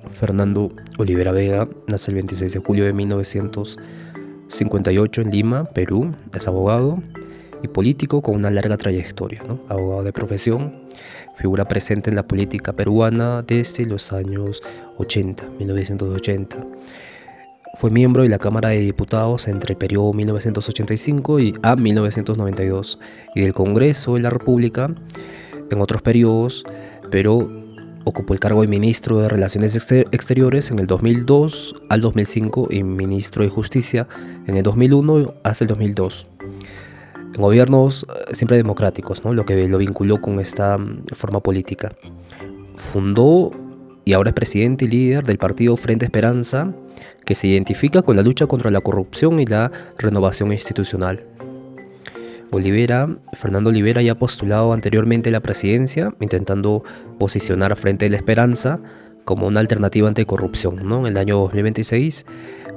Fernando Olivera Vega nace el 26 de julio de 1958 en Lima, Perú. Es abogado y político con una larga trayectoria, ¿no? Abogado de profesión, figura presente en la política peruana desde los años 1980. Fue miembro de la Cámara de Diputados entre el periodo 1985 a 1992 y del Congreso de la República en otros periodos, pero ocupó el cargo de ministro de Relaciones Exteriores en el 2002 al 2005 y ministro de Justicia en el 2001 hasta el 2002. En gobiernos siempre democráticos, ¿no? Lo que lo vinculó con esta forma política. Fundó y ahora es presidente y líder del partido Frente Esperanza, que se identifica con la lucha contra la corrupción y la renovación institucional. Fernando Olivera ya ha postulado anteriormente a la presidencia, intentando posicionar a Frente de la Esperanza como una alternativa anticorrupción, ¿no? En el año 2026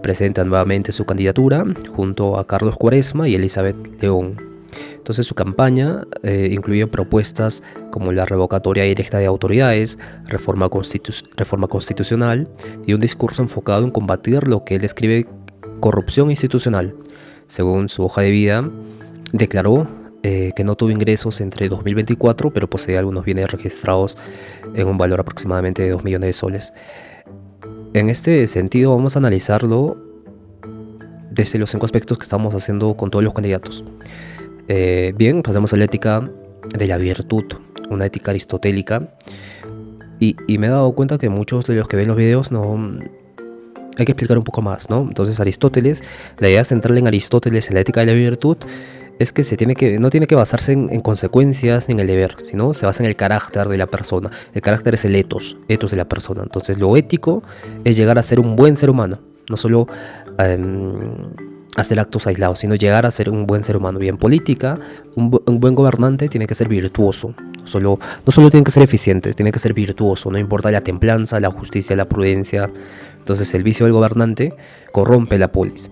presenta nuevamente su candidatura junto a Carlos Cuaresma y Elizabeth León. Entonces su campaña incluye propuestas como la revocatoria directa de autoridades, reforma constitucional y un discurso enfocado en combatir lo que él describe corrupción institucional. Según su hoja de vida, declaró que no tuvo ingresos entre 2024, pero posee algunos bienes registrados en un valor aproximadamente de 2 millones de soles. En este sentido vamos a analizarlo desde los 5 aspectos que estamos haciendo con todos los candidatos. Bien, pasemos a la ética de la virtud, una ética aristotélica, y me he dado cuenta que muchos de los que ven los videos no... Hay que explicar un poco más, ¿no? Entonces Aristóteles, la idea central en Aristóteles en la ética de la virtud es que no tiene que basarse en consecuencias ni en el deber, sino se basa en el carácter de la persona. El carácter es el etos de la persona. Entonces lo ético es llegar a ser un buen ser humano, no solo hacer actos aislados, sino llegar a ser un buen ser humano. Y en política, un buen gobernante tiene que ser virtuoso. No solo tiene que ser eficiente, tiene que ser virtuoso. No importa la templanza, la justicia, la prudencia. Entonces el vicio del gobernante corrompe la polis.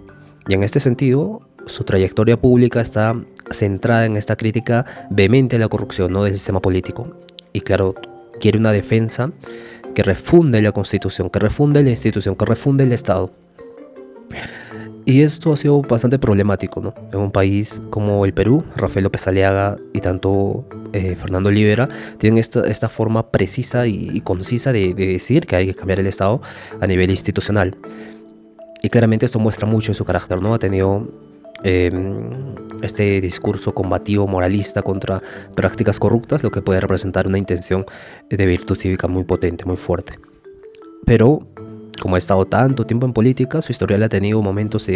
Y en este sentido, su trayectoria pública está centrada en esta crítica vehemente a la corrupción, ¿no?, del sistema político. Y claro, quiere una defensa que refunde la Constitución, que refunde la institución, que refunde el Estado. Y esto ha sido bastante problemático, ¿no? En un país como el Perú, Rafael López Aliaga y tanto Fernando Olivera tienen esta forma precisa y concisa de decir que hay que cambiar el Estado a nivel institucional. Y claramente esto muestra mucho de su carácter, ¿no? Ha tenido este discurso combativo, moralista contra prácticas corruptas, lo que puede representar una intención de virtud cívica muy potente, muy fuerte. Pero como ha estado tanto tiempo en política, su historial ha tenido momentos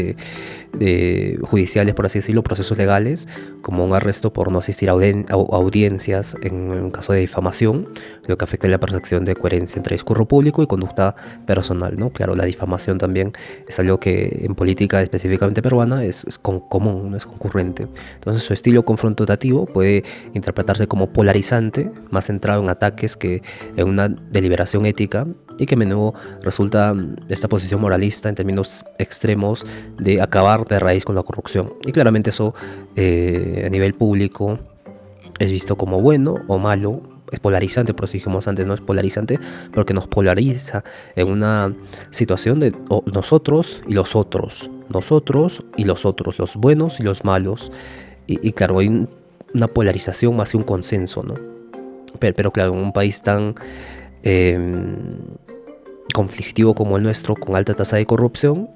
judiciales, por así decirlo, procesos legales, como un arresto por no asistir a audiencias en un caso de difamación, lo que afecta la percepción de coherencia entre discurso público y conducta personal, ¿no? Claro, la difamación también es algo que en política específicamente peruana es común, no es concurrente. Entonces su estilo confrontativo puede interpretarse como polarizante, más centrado en ataques que en una deliberación ética, y que a menudo resulta esta posición moralista en términos extremos de acabar de raíz con la corrupción. Y claramente eso a nivel público es visto como bueno o malo. Es polarizante, por eso dijimos antes, no es polarizante porque nos polariza en una situación de nosotros y los otros, los buenos y los malos. Y claro, hay una polarización más que un consenso, ¿no? Pero claro, en un país tan conflictivo como el nuestro, con alta tasa de corrupción,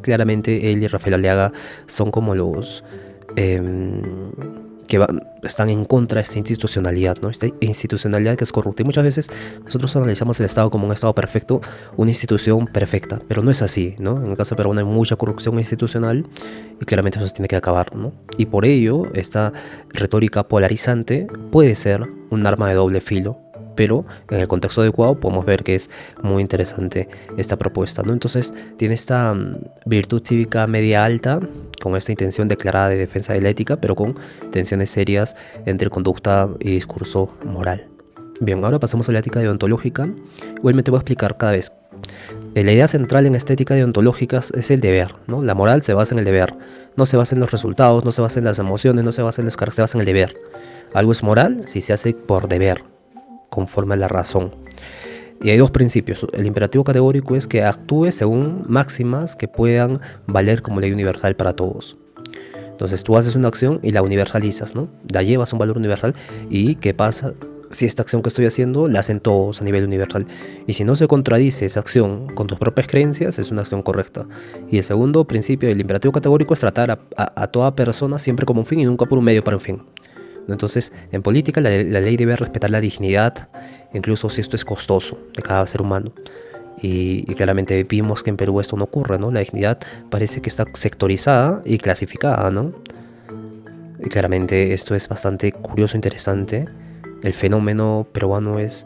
claramente él y Rafael Aliaga son como los que están en contra de esta institucionalidad, ¿no? Esta institucionalidad que es corrupta. Y muchas veces nosotros analizamos el Estado como un Estado perfecto, una institución perfecta, pero no es así, ¿no? En el caso de Perú hay mucha corrupción institucional y claramente eso se tiene que acabar, ¿no? Y por ello esta retórica polarizante puede ser un arma de doble filo, pero en el contexto adecuado podemos ver que es muy interesante esta propuesta, ¿no? Entonces tiene esta virtud cívica media alta, con esta intención declarada de defensa de la ética, pero con tensiones serias entre conducta y discurso moral. Bien, ahora pasamos a la ética deontológica. Igualmente voy a explicar cada vez. La idea central en esta ética deontológica es el deber, ¿no? La moral se basa en el deber, no se basa en los resultados, no se basa en las emociones, no se basa en los caracteres, se basa en el deber. Algo es moral si se hace por deber, conforme a la razón. Y hay dos principios. El imperativo categórico es que actúe según máximas que puedan valer como ley universal para todos. Entonces tú haces una acción y la universalizas, ¿no? La llevas a un valor universal. ¿Y qué pasa si esta acción que estoy haciendo la hacen todos a nivel universal? Y si no se contradice esa acción con tus propias creencias, es una acción correcta. Y el segundo principio del imperativo categórico es tratar a toda persona siempre como un fin y nunca por un medio para un fin. Entonces, en política la ley debe respetar la dignidad, incluso si esto es costoso, de cada ser humano. Y claramente vimos que en Perú esto no ocurre, ¿no? La dignidad parece que está sectorizada y clasificada, ¿no? Y claramente esto es bastante curioso, interesante. El fenómeno peruano es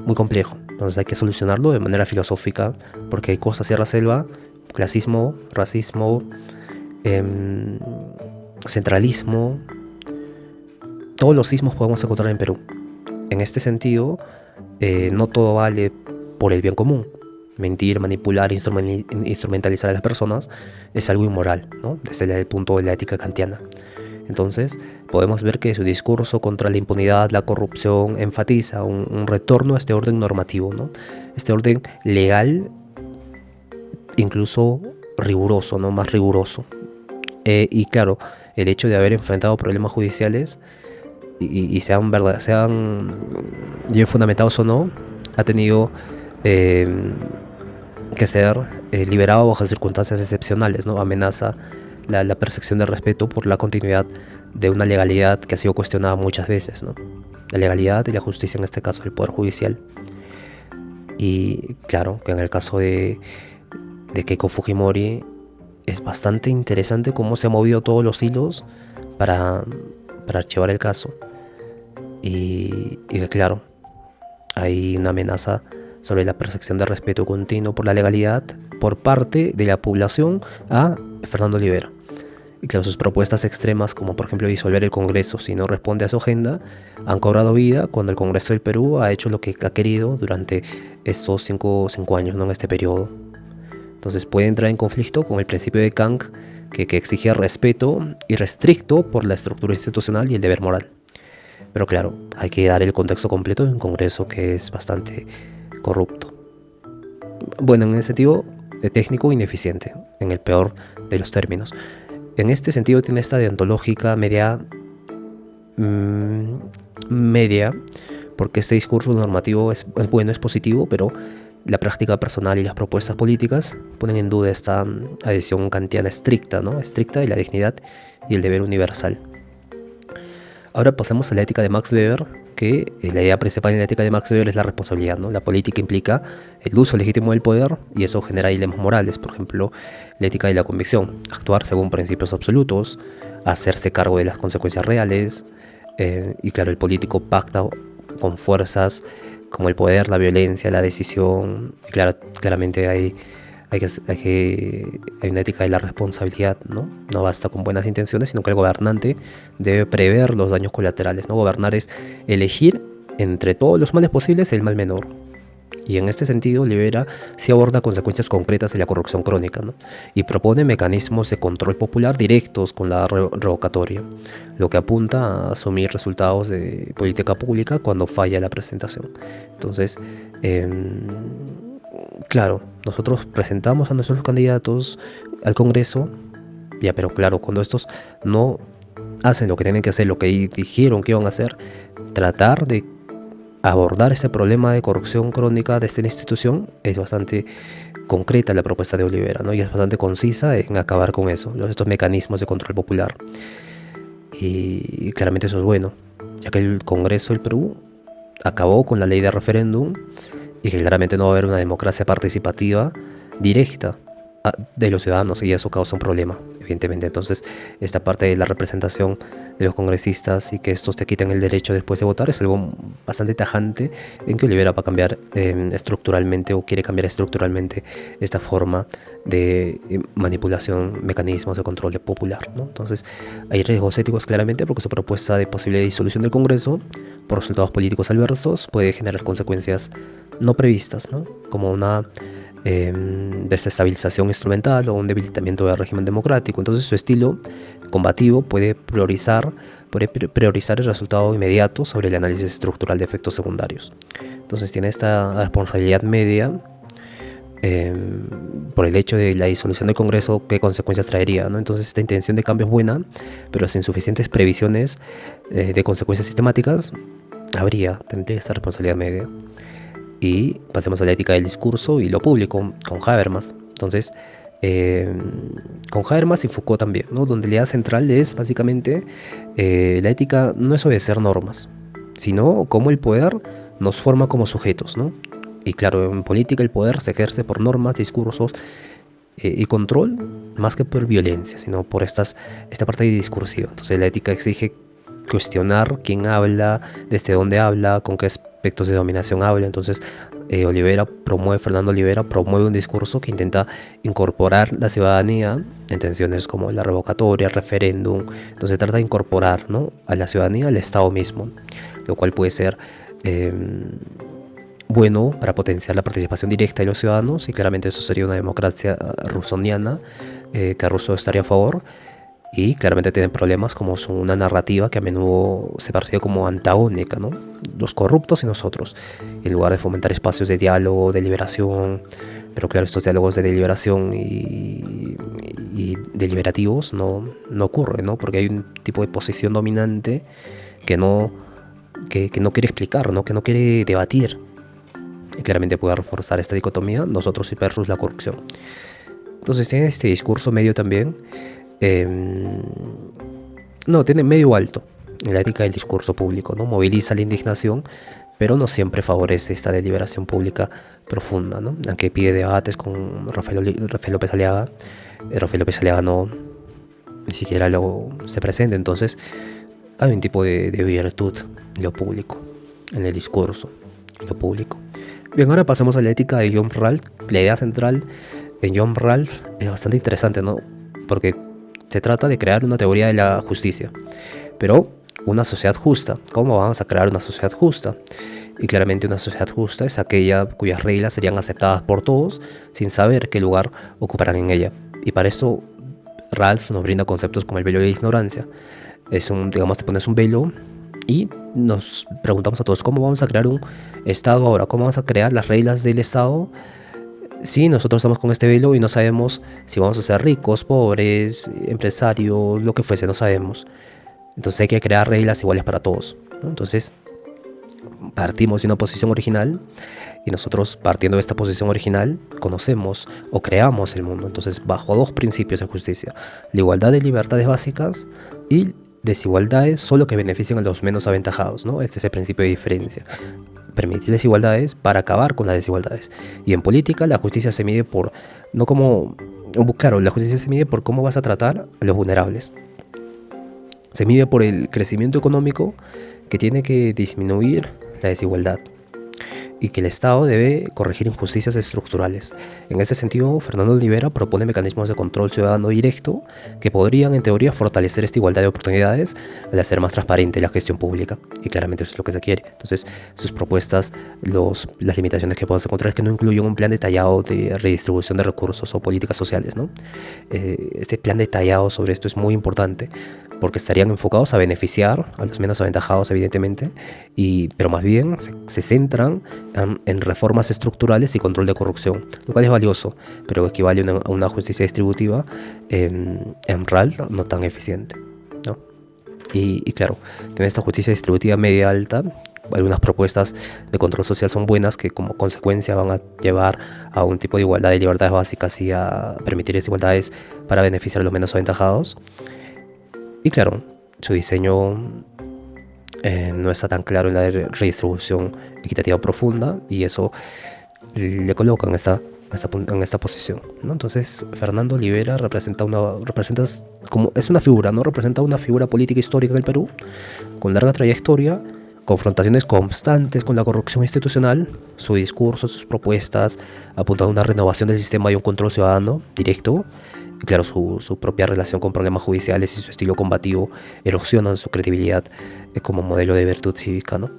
muy complejo, entonces hay que solucionarlo de manera filosófica, porque hay cosas sierra selva, clasismo, racismo, centralismo. Todos los sismos podemos encontrar en Perú. En este sentido, no todo vale por el bien común. Mentir, manipular, instrumentalizar a las personas es algo inmoral, ¿no? Desde el punto de la ética kantiana. Entonces, podemos ver que su discurso contra la impunidad, la corrupción, enfatiza un retorno a este orden normativo, ¿no? Este orden legal, incluso riguroso, ¿no? Más riguroso. Y claro, el hecho de haber enfrentado problemas judiciales y sean bien fundamentados o no, ha tenido que ser liberado bajo circunstancias excepcionales, ¿no? Amenaza la percepción de respeto por la continuidad de una legalidad que ha sido cuestionada muchas veces, ¿no? La legalidad y la justicia, en este caso, del Poder Judicial. Y claro, que en el caso de Keiko Fujimori es bastante interesante cómo se han movido todos los hilos para archivar el caso. Y que claro, hay una amenaza sobre la percepción de respeto continuo por la legalidad por parte de la población a Fernando Olivera. Y claro, sus propuestas extremas, como por ejemplo disolver el Congreso si no responde a su agenda, han cobrado vida cuando el Congreso del Perú ha hecho lo que ha querido durante estos cinco años, ¿no? En este periodo. Entonces puede entrar en conflicto con el principio de Kant que exigía respeto irrestricto por la estructura institucional y el deber moral. Pero claro, hay que dar el contexto completo de un Congreso que es bastante corrupto. Bueno, en el sentido técnico, ineficiente, en el peor de los términos. En este sentido tiene esta deontológica media, porque este discurso normativo es bueno, es positivo, pero la práctica personal y las propuestas políticas ponen en duda esta adhesión kantiana estricta, ¿no? Estricta de la dignidad y el deber universal. Ahora pasamos a la ética de Max Weber, que la idea principal en la ética de Max Weber es la responsabilidad, ¿no? La política implica el uso legítimo del poder y eso genera dilemas morales. Por ejemplo, la ética de la convicción, actuar según principios absolutos, hacerse cargo de las consecuencias reales. Y claro, el político pacta con fuerzas como el poder, la violencia, la decisión. Y claramente hay una ética de la responsabilidad, ¿no? No basta con buenas intenciones, sino que el gobernante debe prever los daños colaterales, ¿no? Gobernar es elegir entre todos los males posibles el mal menor. Y en este sentido, Olivera sí aborda consecuencias concretas de la corrupción crónica, ¿no? Y propone mecanismos de control popular directos con la revocatoria, lo que apunta a asumir resultados de política pública cuando falla la presentación. Entonces, claro, nosotros presentamos a nuestros candidatos al Congreso, ya, pero claro, cuando estos no hacen lo que tienen que hacer, lo que dijeron que iban a hacer, tratar de abordar este problema de corrupción crónica de esta institución es bastante concreta la propuesta de Olivera, ¿no? Y es bastante concisa en acabar con eso, estos mecanismos de control popular. Y claramente eso es bueno, ya que el Congreso del Perú acabó con la ley de referéndum y que claramente no va a haber una democracia participativa directa de los ciudadanos, y eso causa un problema, evidentemente. Entonces, esta parte de la representación de los congresistas y que estos te quiten el derecho después de votar es algo bastante tajante en que Olivera va a cambiar estructuralmente, o quiere cambiar estructuralmente esta forma de manipulación, mecanismos de control popular, ¿no? Entonces, hay riesgos éticos claramente, porque su propuesta de posible disolución del Congreso por resultados políticos adversos puede generar consecuencias no previstas, ¿no? Como una desestabilización instrumental o un debilitamiento del régimen democrático. Entonces su estilo combativo puede priorizar el resultado inmediato sobre el análisis estructural de efectos secundarios. Entonces tiene esta responsabilidad media por el hecho de la disolución del Congreso, qué consecuencias traería, ¿no? Entonces esta intención de cambio es buena, pero sin suficientes previsiones de consecuencias sistemáticas, tendría esta responsabilidad media. Y pasemos a la ética del discurso y lo público, con Habermas. Entonces, con Habermas y Foucault también, ¿no? Donde la idea central es básicamente la ética no es obedecer normas, sino cómo el poder nos forma como sujetos, ¿no? Y claro, en política el poder se ejerce por normas, discursos y control, más que por violencia, sino por esta parte discursiva. Entonces la ética exige cuestionar quién habla, desde dónde habla, con qué aspectos de dominación habla. Entonces Fernando Olivera promueve un discurso que intenta incorporar la ciudadanía en tensiones como la revocatoria, el referéndum. Entonces trata de incorporar, ¿no?, a la ciudadanía al Estado mismo, lo cual puede ser bueno para potenciar la participación directa de los ciudadanos, y claramente eso sería una democracia rusoniana, que Rousseau estaría a favor. Y claramente tienen problemas como son una narrativa que a menudo se percibe como antagónica, ¿no? Los corruptos y nosotros, en lugar de fomentar espacios de diálogo, de liberación. Pero claro, estos diálogos de deliberación y deliberativos no ocurren, ¿no? Porque hay un tipo de posición dominante que no quiere explicar, ¿no?, que no quiere debatir. Y claramente puede reforzar esta dicotomía, nosotros y versus la corrupción. Entonces tiene este discurso medio también. Tiene medio alto en la ética del discurso público, ¿no? Moviliza la indignación, pero no siempre favorece esta deliberación pública profunda, ¿no? Aunque pide debates con Rafael López Aliaga. Rafael López Aliaga ni siquiera se presenta. Entonces hay un tipo de virtud en lo público, en el discurso, en lo público. Bien, ahora pasamos a la ética de John Rawls. La idea central en John Rawls es bastante interesante, ¿no? Porque se trata de crear una teoría de la justicia, pero una sociedad justa. ¿Cómo vamos a crear una sociedad justa? Y claramente una sociedad justa es aquella cuyas reglas serían aceptadas por todos sin saber qué lugar ocuparán en ella. Y para eso Rawls nos brinda conceptos como el velo de ignorancia. Te pones un velo y nos preguntamos a todos, ¿cómo vamos a crear un Estado ahora? ¿Cómo vamos a crear las reglas del Estado? Sí, nosotros estamos con este velo y no sabemos si vamos a ser ricos, pobres, empresarios, lo que fuese, no sabemos. Entonces hay que crear reglas iguales para todos, ¿no? Entonces partimos de una posición original, y nosotros, partiendo de esta posición original, conocemos o creamos el mundo. Entonces, bajo dos principios de justicia: la igualdad de libertades básicas y desigualdades solo que benefician a los menos aventajados, ¿no? Este es el principio de diferencia. Permitir desigualdades para acabar con las desigualdades. Y en política la justicia se mide la justicia se mide por cómo vas a tratar a los vulnerables. Se mide por el crecimiento económico, que tiene que disminuir la desigualdad, y que el Estado debe corregir injusticias estructurales. En ese sentido, Fernando Olivera propone mecanismos de control ciudadano directo que podrían, en teoría, fortalecer esta igualdad de oportunidades al hacer más transparente la gestión pública. Y claramente eso es lo que se quiere. Entonces, sus propuestas, las limitaciones que podemos encontrar es que no incluyen un plan detallado de redistribución de recursos o políticas sociales, ¿no? Este plan detallado sobre esto es muy importante, porque estarían enfocados a beneficiar a los menos aventajados, evidentemente, pero más bien se centran en reformas estructurales y control de corrupción, lo cual es valioso, pero equivale a una justicia distributiva en RAL no tan eficiente, ¿no? Y claro, en esta justicia distributiva media alta, algunas propuestas de control social son buenas, que como consecuencia van a llevar a un tipo de igualdad de libertades básicas y a permitir desigualdades para beneficiar a los menos aventajados. Y claro, su diseño no está tan claro en la redistribución equitativa profunda, y eso le coloca en esta posición, ¿no? Entonces Fernando Olivera representa una figura, ¿no? Representa una figura política histórica del Perú, con larga trayectoria, confrontaciones constantes con la corrupción institucional. Su discurso, sus propuestas apuntan a una renovación del sistema y un control ciudadano directo. Y claro, su propia relación con problemas judiciales y su estilo combativo erosionan su credibilidad como modelo de virtud cívica, ¿no?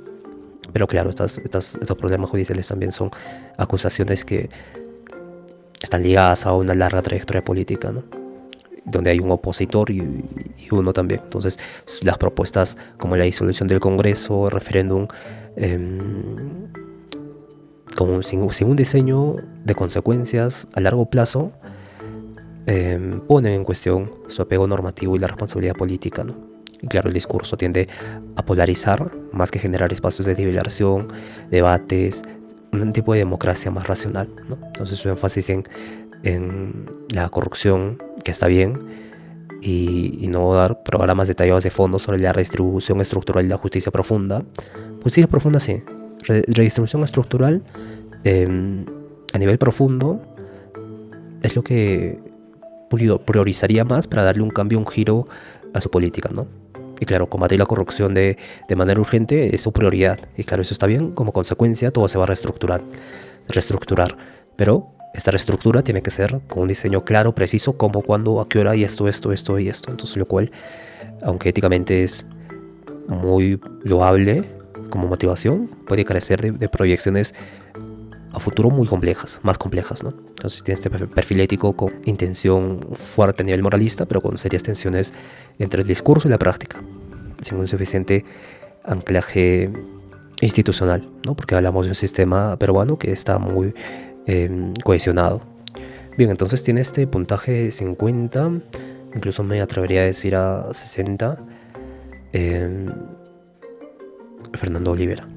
Pero claro, estos problemas judiciales también son acusaciones que están ligadas a una larga trayectoria política, ¿no? donde hay un opositor y uno también. Entonces, las propuestas como la disolución del Congreso, referéndum, como sin un diseño de consecuencias a largo plazo, ponen en cuestión su apego normativo y la responsabilidad política, ¿no? Y claro, el discurso tiende a polarizar más que generar espacios de liberación, debates, un tipo de democracia más racional, ¿no? Entonces su énfasis en la corrupción, que está bien, y no dar programas detallados de fondo sobre la redistribución estructural y la justicia profunda. Justicia profunda sí, redistribución estructural a nivel profundo es lo que priorizaría más para darle un cambio, un giro a su política, ¿no? Y claro, combatir la corrupción de manera urgente es su prioridad. Y claro, eso está bien. Como consecuencia, todo se va a reestructurar. Pero esta reestructura tiene que ser con un diseño claro, preciso, cómo, cuándo, a qué hora, y esto. Entonces, lo cual, aunque éticamente es muy loable como motivación, puede carecer de proyecciones a futuro muy complejas, más complejas, ¿no? Entonces tiene este perfil ético con intención fuerte a nivel moralista, pero con serias tensiones entre el discurso y la práctica, sin un suficiente anclaje institucional, ¿no? Porque hablamos de un sistema peruano que está muy cohesionado. Bien, entonces tiene este puntaje de 50, incluso me atrevería a decir a 60, Fernando Olivera.